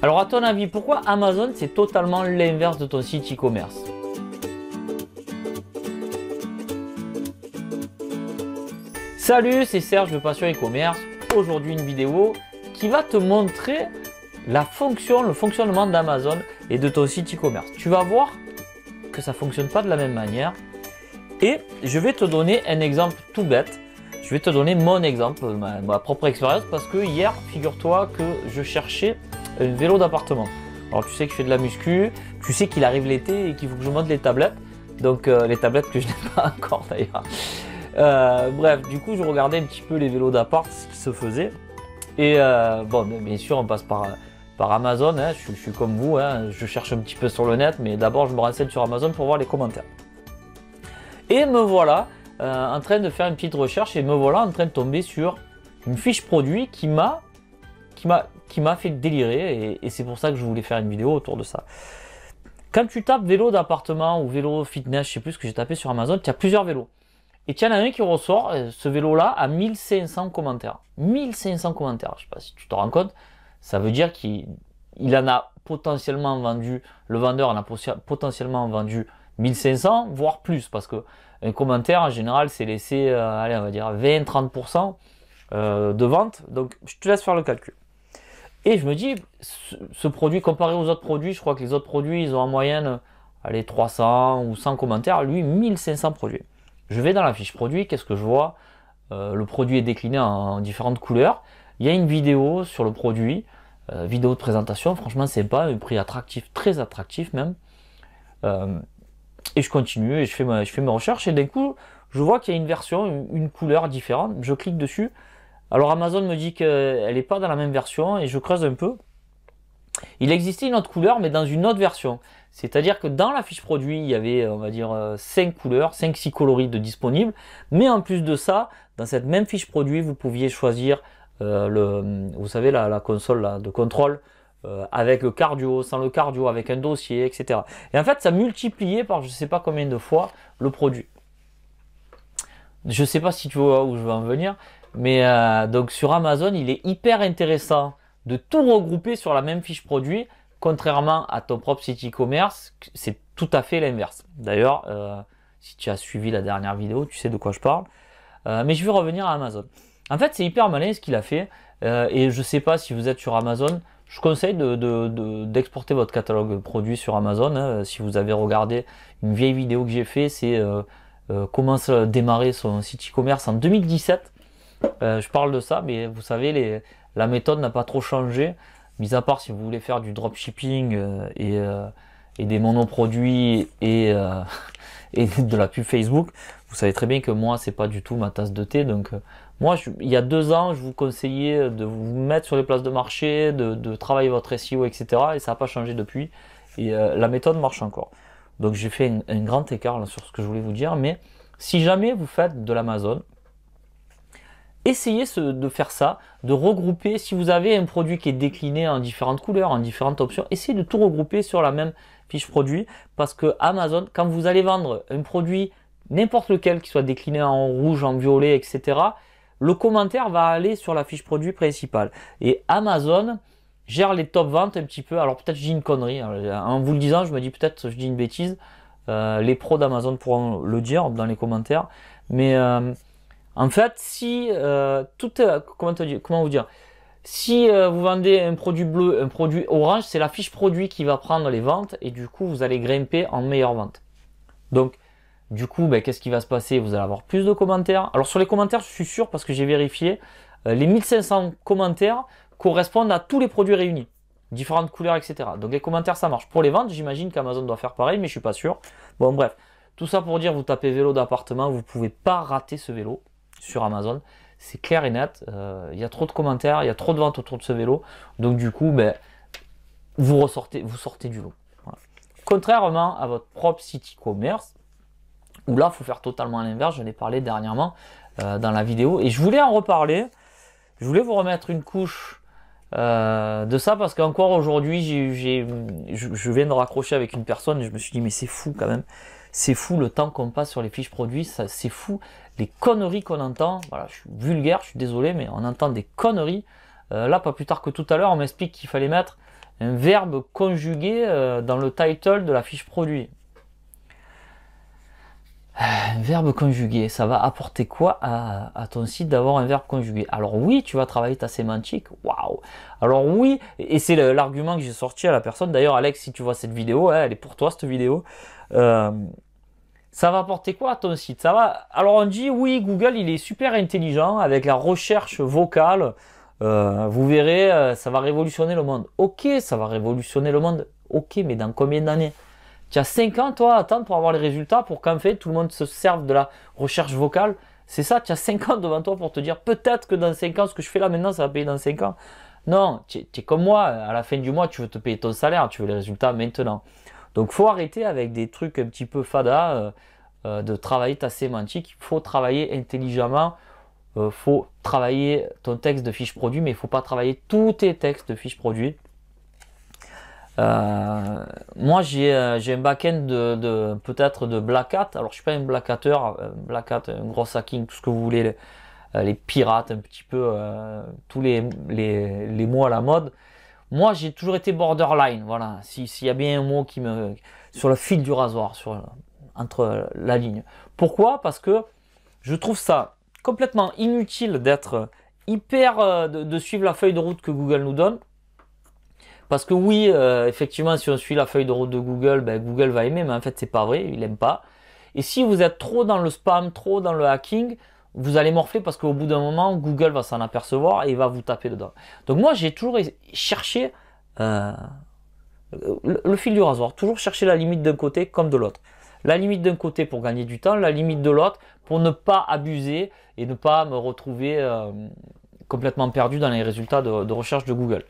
Alors à ton avis, pourquoi Amazon c'est totalement l'inverse de ton site e-commerce? Salut, c'est Serge de Passion e-commerce. Aujourd'hui une vidéo qui va te montrer le fonctionnement d'Amazon et de ton site e-commerce. Tu vas voir que ça ne fonctionne pas de la même manière. Et je vais te donner un exemple tout bête. Je vais te donner mon exemple, ma propre expérience, parce que hier, figure-toi que je cherchais un vélo d'appartement. Alors tu sais que je fais de la muscu, tu sais qu'il arrive l'été et qu'il faut que je monte les tablettes. Donc les tablettes que je n'ai pas encore d'ailleurs. Bref, du coup je regardais un petit peu les vélos d'appart, ce qui se faisait. Et bon, bien sûr on passe par Amazon, hein. Je suis comme vous, hein. Je cherche un petit peu sur le net, mais d'abord je me renseigne sur Amazon pour voir les commentaires. Et me voilà en train de faire une petite recherche et me voilà en train de tomber sur une fiche produit qui m'a fait délirer et c'est pour ça que je voulais faire une vidéo autour de ça. Quand tu tapes vélo d'appartement ou vélo fitness, je sais plus ce que j'ai tapé sur Amazon, tu as plusieurs vélos. Et tu en as un qui ressort, ce vélo-là, à 1500 commentaires. 1500 commentaires, je ne sais pas si tu te rends compte, ça veut dire qu'il en a potentiellement vendu, le vendeur en a potentiellement vendu 1500, voire plus, parce que un commentaire, en général, c'est laissé, allez, on va dire 20-30% de vente. Donc, je te laisse faire le calcul. Et je me dis, ce produit, comparé aux autres produits, je crois que les autres produits, ils ont en moyenne, allez, 300 ou 100 commentaires. Lui, 1500 produits. Je vais dans la fiche produit, qu'est-ce que je vois? Le produit est décliné en différentes couleurs. Il y a une vidéo sur le produit, vidéo de présentation, franchement sympa, un prix attractif, très attractif même. Et je continue et je fais mes recherches et d'un coup, je vois qu'il y a une version, une couleur différente. Je clique dessus. Alors Amazon me dit qu'elle n'est pas dans la même version et je creuse un peu. Il existait une autre couleur mais dans une autre version. C'est-à-dire que dans la fiche produit, il y avait, on va dire, 5 couleurs, 5-6 coloris de disponibles. Mais en plus de ça, dans cette même fiche produit, vous pouviez choisir vous savez, la console là, de contrôle. Avec le cardio, sans le cardio, avec un dossier, etc. Et en fait, ça multipliait par je ne sais pas combien de fois le produit. Je ne sais pas si tu vois où je veux en venir, mais donc sur Amazon, il est hyper intéressant de tout regrouper sur la même fiche produit, contrairement à ton propre site e-commerce, c'est tout à fait l'inverse. D'ailleurs, si tu as suivi la dernière vidéo, tu sais de quoi je parle. Mais je vais revenir à Amazon. En fait, c'est hyper malin ce qu'il a fait, et je ne sais pas si vous êtes sur Amazon. Je conseille d'exporter votre catalogue produit sur Amazon. Hein. Si vous avez regardé une vieille vidéo que j'ai fait, c'est comment démarrer son site e-commerce en 2017. Je parle de ça, mais vous savez, la méthode n'a pas trop changé, mis à part si vous voulez faire du dropshipping et des monoproduits et de la pub Facebook. Vous savez très bien que moi, c'est pas du tout ma tasse de thé. Donc, moi, il y a 2 ans, je vous conseillais de vous mettre sur les places de marché, de travailler votre SEO, etc. Et ça n'a pas changé depuis. Et la méthode marche encore. Donc, j'ai fait un grand écart là, sur ce que je voulais vous dire. Mais si jamais vous faites de l'Amazon, essayez de faire ça, de regrouper. Si vous avez un produit qui est décliné en différentes couleurs, en différentes options, essayez de tout regrouper sur la même fiche produit. Parce que Amazon, quand vous allez vendre un produit, n'importe lequel, qui soit décliné en rouge, en violet, etc., le commentaire va aller sur la fiche produit principale. Et Amazon gère les top ventes un petit peu. Alors peut-être je dis une connerie. En vous le disant, je me dis peut-être je dis une bêtise. Les pros d'Amazon pourront le dire dans les commentaires. Mais en fait, si comment vous dire, si vous vendez un produit bleu, un produit orange, c'est la fiche produit qui va prendre les ventes et du coup vous allez grimper en meilleure vente. Donc du coup, qu'est-ce qui va se passer? Vous allez avoir plus de commentaires. Alors sur les commentaires, je suis sûr parce que j'ai vérifié, les 1500 commentaires correspondent à tous les produits réunis, différentes couleurs, etc. Donc les commentaires, ça marche. Pour les ventes, j'imagine qu'Amazon doit faire pareil, mais je suis pas sûr. Bon, bref, tout ça pour dire, vous tapez vélo d'appartement, vous pouvez pas rater ce vélo sur Amazon. C'est clair et net. Il y a trop de commentaires, il y a trop de ventes autour de ce vélo. Donc du coup, vous sortez du lot. Voilà. Contrairement à votre propre site e-commerce, où là, il faut faire totalement l'inverse. J'en ai parlé dernièrement dans la vidéo. Et je voulais en reparler. Je voulais vous remettre une couche de ça parce qu'encore aujourd'hui, je viens de raccrocher avec une personne et je me suis dit, mais c'est fou quand même. C'est fou le temps qu'on passe sur les fiches produits. C'est fou les conneries qu'on entend. Voilà, je suis vulgaire, je suis désolé, mais on entend des conneries. Là, pas plus tard que tout à l'heure, on m'explique qu'il fallait mettre un verbe conjugué dans le title de la fiche produit. Un verbe conjugué, ça va apporter quoi à ton site d'avoir un verbe conjugué? Alors oui, tu vas travailler ta sémantique, waouh! Alors oui, et c'est l'argument que j'ai sorti à la personne. D'ailleurs, Alex, si tu vois cette vidéo, elle est pour toi cette vidéo. Ça va apporter quoi à ton site? Ça va. Alors on dit oui, Google, il est super intelligent avec la recherche vocale. Vous verrez, ça va révolutionner le monde. Ok, ça va révolutionner le monde. Ok, mais dans combien d'années? Tu as 5 ans, toi, à attendre pour avoir les résultats, pour qu'en fait, tout le monde se serve de la recherche vocale. C'est ça, tu as 5 ans devant toi pour te dire, peut-être que dans 5 ans, ce que je fais là maintenant, ça va payer dans 5 ans. Non, tu es comme moi, à la fin du mois, tu veux te payer ton salaire, tu veux les résultats maintenant. Donc, faut arrêter avec des trucs un petit peu fada, de travailler ta sémantique. Il faut travailler intelligemment. Faut travailler ton texte de fiche produit, mais il faut pas travailler tous tes textes de fiche produit. Moi j'ai un back-end peut-être de Black Hat. Alors je suis pas un Black Hatter, Black Hat, un gros hacking, tout ce que vous voulez, les pirates un petit peu, tous les mots à la mode. Moi j'ai toujours été borderline, voilà. S'il y a bien un mot qui me sur le fil du rasoir, entre la ligne. Pourquoi? Parce que je trouve ça complètement inutile d'être hyper de suivre la feuille de route que Google nous donne. Parce que oui, effectivement, si on suit la feuille de route de Google, ben, Google va aimer, mais en fait, c'est pas vrai, il aime pas. Et si vous êtes trop dans le spam, trop dans le hacking, vous allez morfler parce qu'au bout d'un moment, Google va s'en apercevoir et il va vous taper dedans. Donc moi, j'ai toujours cherché le fil du rasoir, toujours chercher la limite d'un côté comme de l'autre. La limite d'un côté pour gagner du temps, la limite de l'autre pour ne pas abuser et ne pas me retrouver complètement perdu dans les résultats de recherche de Google.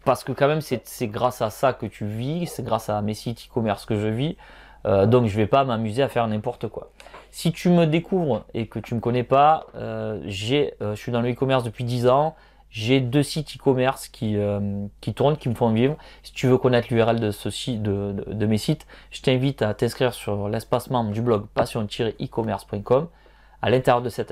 Parce que quand même c'est grâce à ça que tu vis, c'est grâce à mes sites e-commerce que je vis, donc je vais pas m'amuser à faire n'importe quoi. Si tu me découvres et que tu me connais pas, je suis dans le e-commerce depuis 10 ans, j'ai 2 sites e-commerce qui tournent, qui me font vivre. Si tu veux connaître l'URL de mes sites, je t'invite à t'inscrire sur l'espace membre du blog passion-e-commerce.com. À l'intérieur de cet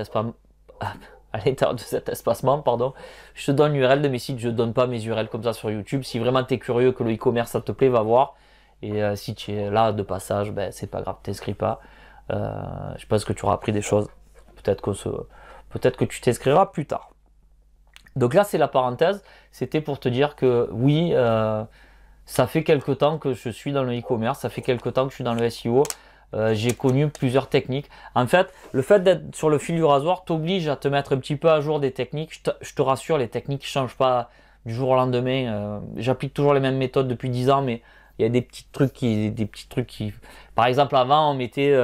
espace membre, pardon, je te donne l'URL de mes sites, je ne donne pas mes URL comme ça sur YouTube. Si vraiment tu es curieux, que le e-commerce ça te plaît, va voir. Et si tu es là de passage, ben, c'est pas grave, t'inscris pas. Je pense que tu auras appris des choses. Peut-être que tu t'inscriras plus tard. Donc là, c'est la parenthèse. C'était pour te dire que oui, ça fait quelque temps que je suis dans le e-commerce, ça fait quelque temps que je suis dans le SEO. J'ai connu plusieurs techniques. En fait, le fait d'être sur le fil du rasoir t'oblige à te mettre un petit peu à jour des techniques. Je te rassure, les techniques ne changent pas du jour au lendemain. J'applique toujours les mêmes méthodes depuis 10 ans, mais il y a des petits trucs qui... Par exemple, avant, on mettait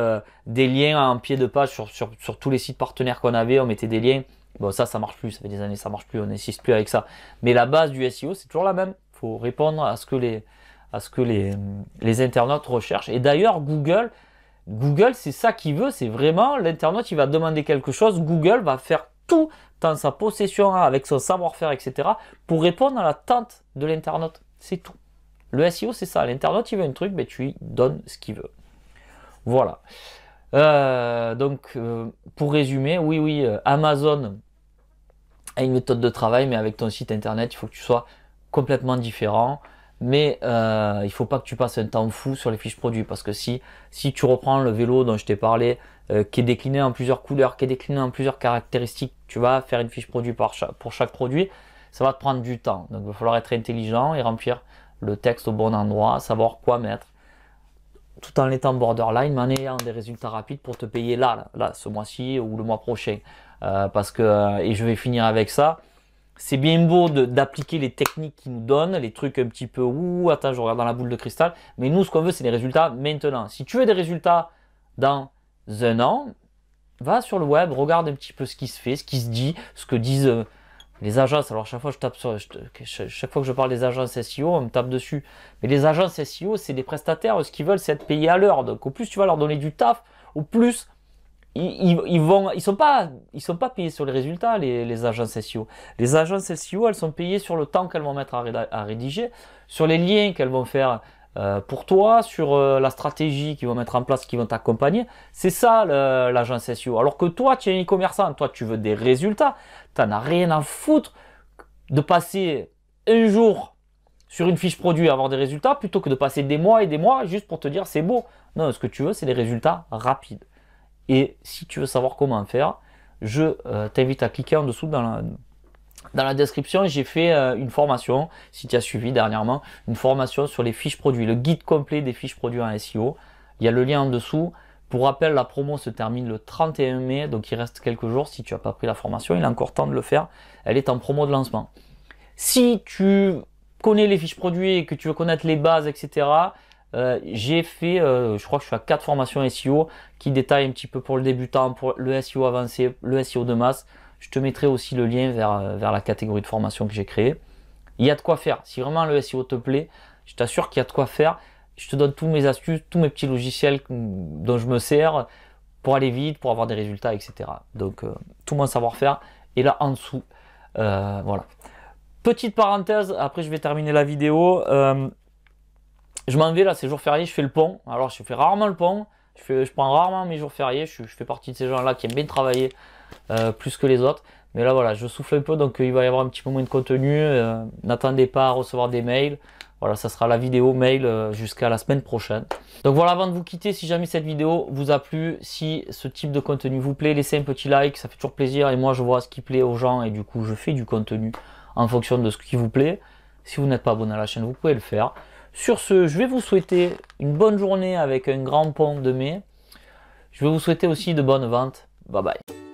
des liens en pied de page sur tous les sites partenaires qu'on avait. On mettait des liens. Bon, ça marche plus. Ça fait des années, ça marche plus. On n'insiste plus avec ça. Mais la base du SEO, c'est toujours la même. Il faut répondre à ce que les internautes recherchent. Et d'ailleurs, Google, c'est ça qu'il veut, c'est vraiment l'internaute, il va demander quelque chose, Google va faire tout dans sa possession, avec son savoir-faire, etc. pour répondre à l'attente de l'internaute. C'est tout. Le SEO, c'est ça. L'internaute, il veut un truc, ben, tu lui donnes ce qu'il veut. Voilà. Donc, pour résumer, oui, Amazon a une méthode de travail, mais avec ton site internet, il faut que tu sois complètement différent. Mais il faut pas que tu passes un temps fou sur les fiches produits, parce que si tu reprends le vélo dont je t'ai parlé, qui est décliné en plusieurs couleurs, qui est décliné en plusieurs caractéristiques, tu vas faire une fiche produit pour chaque produit, ça va te prendre du temps. Donc il va falloir être intelligent et remplir le texte au bon endroit, savoir quoi mettre, tout en étant borderline, mais en ayant des résultats rapides pour te payer là ce mois-ci ou le mois prochain. Parce que, et je vais finir avec ça, c'est bien beau d'appliquer les techniques qu'ils nous donnent, les trucs un petit peu, attends, je regarde dans la boule de cristal, mais nous, ce qu'on veut, c'est des résultats maintenant. Si tu veux des résultats dans un an, va sur le web, regarde un petit peu ce qui se fait, ce qui se dit, ce que disent les agences. Alors, chaque fois que je parle des agences SEO, on me tape dessus. Mais les agences SEO, c'est des prestataires, ce qu'ils veulent, c'est être payés à l'heure. Donc, au plus tu vas leur donner du taf, au plus ils sont pas payés sur les résultats, les agences SEO. Les agences SEO, elles sont payées sur le temps qu'elles vont mettre à rédiger, sur les liens qu'elles vont faire pour toi, sur la stratégie qu'ils vont mettre en place, qui vont t'accompagner. C'est ça l'agence SEO. Alors que toi, tu es un e-commerçant, toi tu veux des résultats, tu n'en as rien à foutre de passer un jour sur une fiche produit avoir des résultats plutôt que de passer des mois et des mois juste pour te dire c'est beau. Non, ce que tu veux, c'est des résultats rapides. Et si tu veux savoir comment faire, je t'invite à cliquer en dessous dans la description. J'ai fait une formation, si tu as suivi dernièrement, une formation sur les fiches produits, le guide complet des fiches produits en SEO. Il y a le lien en dessous. Pour rappel, la promo se termine le 31 mai, donc il reste quelques jours. Si tu n'as pas pris la formation, il est encore temps de le faire. Elle est en promo de lancement. Si tu connais les fiches produits et que tu veux connaître les bases, etc., j'ai fait, je crois que je suis à 4 formations SEO qui détaillent un petit peu pour le débutant, pour le SEO avancé, le SEO de masse. Je te mettrai aussi le lien vers la catégorie de formation que j'ai créée. Il y a de quoi faire. Si vraiment le SEO te plaît, je t'assure qu'il y a de quoi faire. Je te donne tous mes astuces, tous mes petits logiciels dont je me sers pour aller vite, pour avoir des résultats, etc. Donc, tout mon savoir-faire est là en dessous. Voilà. Petite parenthèse, après je vais terminer la vidéo. Je m'en vais là, c'est jour férié, je fais le pont. Alors, je fais rarement le pont. Je prends rarement mes jours fériés. Je fais partie de ces gens-là qui aiment bien travailler plus que les autres. Mais là, voilà, je souffle un peu, donc il va y avoir un petit peu moins de contenu. N'attendez pas à recevoir des mails. Voilà, ça sera la vidéo mail jusqu'à la semaine prochaine. Donc voilà, avant de vous quitter, si jamais cette vidéo vous a plu, si ce type de contenu vous plaît, laissez un petit like, ça fait toujours plaisir. Et moi, je vois ce qui plaît aux gens et du coup, je fais du contenu en fonction de ce qui vous plaît. Si vous n'êtes pas abonné à la chaîne, vous pouvez le faire. Sur ce, je vais vous souhaiter une bonne journée avec un grand pont de mai. Je vais vous souhaiter aussi de bonnes ventes. Bye bye.